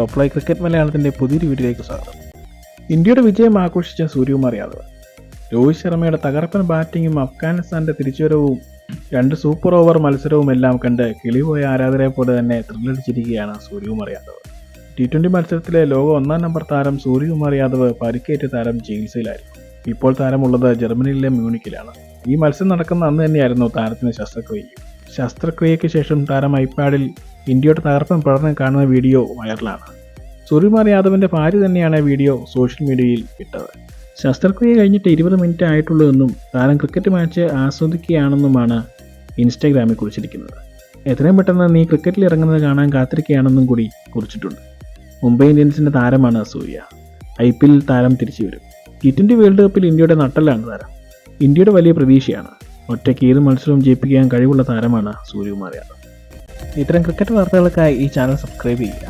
Top live cricket മലയാളത്തിൻ്റെ പുതിയൊരു വീഡിയോയിലേക്ക് സ്വാഗതം. ഇന്ത്യയുടെ വിജയം ആഘോഷിച്ച സൂര്യകുമാർ യാദവ്. രോഹിത് ശർമ്മയുടെ തകർപ്പൻ ബാറ്റിങ്ങും അഫ്ഗാനിസ്ഥാന്റെ തിരിച്ചുവരവും 2 സൂപ്പർ ഓവർ മത്സരവും എല്ലാം കണ്ട് കിളിപോയ ആരാധകരെ പോലെ തന്നെ ത്രില്ലടിച്ചിരിക്കുകയാണ് സൂര്യകുമാർ യാദവ്. T20 മത്സരത്തിലെ ലോക 1-ാം നമ്പർ താരം സൂര്യകുമാർ യാദവ് പരിക്കേറ്റ താരം ചികിത്സയിലായിരുന്നു. ഇപ്പോൾ താരമുള്ളത് ജർമ്മനിയിലെ മ്യൂണിക്കിലാണ്. ഈ മത്സരം നടക്കുന്ന അന്ന് തന്നെയായിരുന്നു താരത്തിന് ശസ്ത്രക്രിയയ്ക്ക് ശേഷം താരം ഐപാഡിൽ ഇന്ത്യയുടെ തകർപ്പൻ പ്രകടനം കാണുന്ന വീഡിയോ വൈറലാണ്. സൂര്യകുമാർ യാദവിൻ്റെ ഭാര്യ തന്നെയാണ് വീഡിയോ സോഷ്യൽ മീഡിയയിൽ ഇട്ടത്. ശസ്ത്രക്രിയ കഴിഞ്ഞിട്ട് 20 മിനിറ്റ് ആയിട്ടുള്ളൂവെന്നും താരം ക്രിക്കറ്റ് മാച്ച് ആസ്വദിക്കുകയാണെന്നുമാണ് ഇൻസ്റ്റാഗ്രാമിൽ കുറിച്ചിരിക്കുന്നത്. എത്രയും പെട്ടെന്ന് നീ ക്രിക്കറ്റിൽ ഇറങ്ങുന്നത് കാണാൻ കാത്തിരിക്കുകയാണെന്നും കൂടി കുറിച്ചിട്ടുണ്ട്. മുംബൈ ഇന്ത്യൻസിൻ്റെ താരമാണ് സൂര്യ. IPL താരം തിരിച്ചു വരും. T20 വേൾഡ് കപ്പിൽ ഇന്ത്യയുടെ നട്ടെല്ലാണ് താരം. ഇന്ത്യയുടെ വലിയ പ്രതീക്ഷയാണ്. ഒറ്റയ്ക്ക് ഏത് മത്സരവും ജയിപ്പിക്കാൻ കഴിവുള്ള താരമാണ് സൂര്യകുമാർ യാദവ്. ഇത്തരം ക്രിക്കറ്റ് വാർത്തകൾക്കായി ഈ ചാനൽ സബ്സ്ക്രൈബ് ചെയ്യുക.